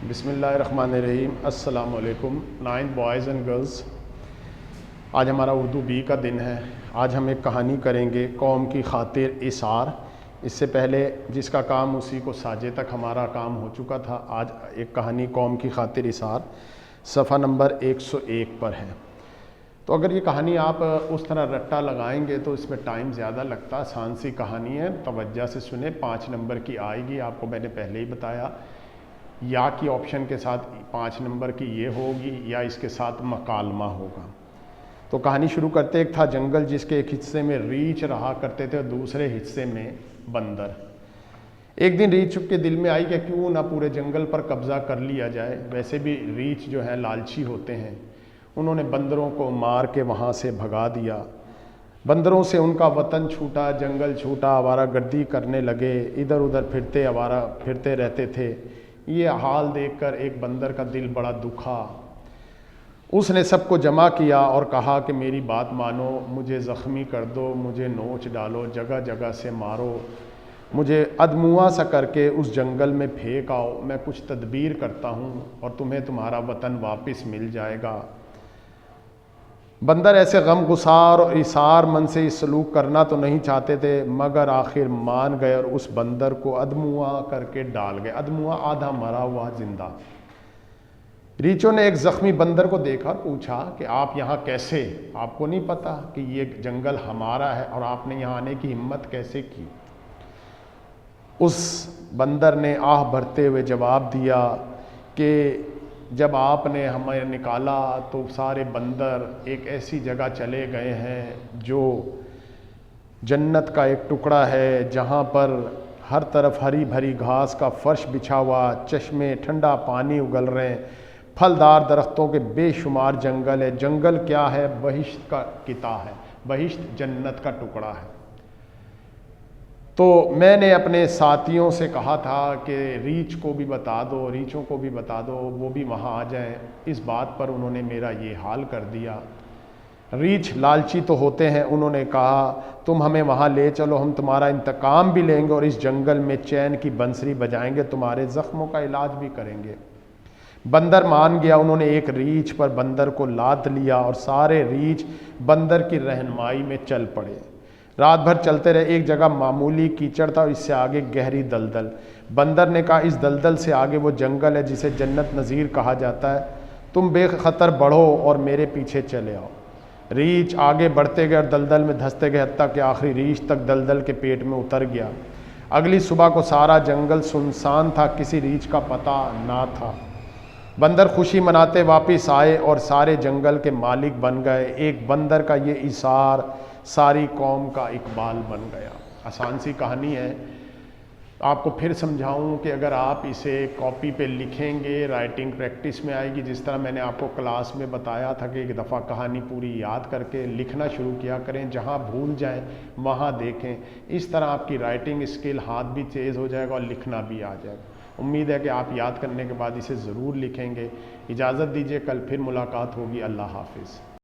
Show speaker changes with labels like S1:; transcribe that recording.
S1: बिस्मिल्लाहिर्रहमानिर्रहीम। अस्सलाम वालेकुम। 9th बॉयज़ एंड गर्ल्स, आज हमारा उर्दू बी का दिन है। आज हम एक कहानी करेंगे, कौम की खातिर इसार। इससे पहले जिसका काम उसी को साजे तक हमारा काम हो चुका था। आज एक कहानी कौम की खातिर इसार सफ़ा नंबर 101 पर है। तो अगर ये कहानी आप उस तरह रट्टा लगाएंगे तो इसमें टाइम ज़्यादा लगता। आसान सी कहानी है, तवज्जो से सुने। 5 नंबर की आएगी, आपको मैंने पहले ही बताया। या की ऑप्शन के साथ 5 नंबर की ये होगी या इसके साथ मकालमा होगा। तो कहानी शुरू करते। एक था जंगल जिसके एक हिस्से में रीछ रहा करते थे और दूसरे हिस्से में बंदर। एक दिन रीछ के दिल में आई कि क्यों ना पूरे जंगल पर कब्जा कर लिया जाए। वैसे भी रीछ जो है लालची होते हैं। उन्होंने बंदरों को मार के वहाँ से भगा दिया। बंदरों से उनका वतन छूटा, जंगल छूटा, आवारागर्दी करने लगे, इधर उधर फिरते रहते थे। ये हाल देखकर एक बंदर का दिल बड़ा दुखा। उसने सबको जमा किया और कहा कि मेरी बात मानो, मुझे ज़ख्मी कर दो, मुझे नोच डालो, जगह जगह से मारो, मुझे अधमुआ सा करके उस जंगल में फेंक आओ। मैं कुछ तदबीर करता हूँ और तुम्हें तुम्हारा वतन वापस मिल जाएगा। बंदर ऐसे गम गुसार और इसार मन से इस सलूक करना तो नहीं चाहते थे, मगर आखिर मान गए और उस बंदर को अधमुआ करके डाल गए। अधमुआ आधा मरा हुआ जिंदा। रीछों ने एक जख्मी बंदर को देखा, पूछा कि आप यहाँ कैसे? आपको नहीं पता कि ये जंगल हमारा है और आपने यहाँ आने की हिम्मत कैसे की? उस बंदर ने आह भरते हुए जवाब दिया कि जब आपने हमें निकाला तो सारे बंदर एक ऐसी जगह चले गए हैं जो जन्नत का एक टुकड़ा है, जहाँ पर हर तरफ हरी भरी घास का फर्श बिछा हुआ, चश्मे, ठंडा पानी उगल रहे हैं, फलदार दरख्तों के बेशुमार जंगल है। जंगल क्या है? बहिश्त का किता है। बहिश्त जन्नत का टुकड़ा है। तो मैंने अपने साथियों से कहा था कि रीछ को भी बता दो, रीछों को भी बता दो, वो भी वहाँ आ जाएं। इस बात पर उन्होंने मेरा ये हाल कर दिया। रीछ लालची तो होते हैं। उन्होंने कहा तुम हमें वहाँ ले चलो, हम तुम्हारा इंतकाम भी लेंगे और इस जंगल में चैन की बंसरी बजाएंगे, तुम्हारे ज़ख्मों का इलाज भी करेंगे। बंदर मान गया। उन्होंने एक रीछ पर बंदर को लाद लिया और सारे रीछ बंदर की रहनुमाई में चल पड़े। रात भर चलते रहे। एक जगह मामूली कीचड़ था और इससे आगे गहरी दलदल। बंदर ने कहा इस दलदल से आगे वो जंगल है जिसे जन्नत नज़ीर कहा जाता है, तुम बेखतर बढ़ो और मेरे पीछे चले आओ। रीछ आगे बढ़ते गए और दलदल में धंसते गए, हत्ता कि आखिरी रीछ तक दलदल के पेट में उतर गया। अगली सुबह को सारा जंगल सुनसान था, किसी रीछ का पता ना था। बंदर खुशी मनाते वापस आए और सारे जंगल के मालिक बन गए। एक बंदर का ये इसार सारी कौम का इकबाल बन गया। आसान सी कहानी है। आपको फिर समझाऊं कि अगर आप इसे कॉपी पे लिखेंगे, राइटिंग प्रैक्टिस में आएगी। जिस तरह मैंने आपको क्लास में बताया था कि एक दफ़ा कहानी पूरी याद करके लिखना शुरू किया करें, जहां भूल जाएं वहां देखें। इस तरह आपकी राइटिंग स्किल, हाथ भी तेज़ हो जाएगा और लिखना भी आ जाएगा। उम्मीद है कि आप याद करने के बाद इसे ज़रूर लिखेंगे। इजाज़त दीजिए, कल फिर मुलाकात होगी। अल्लाह हाफिज़।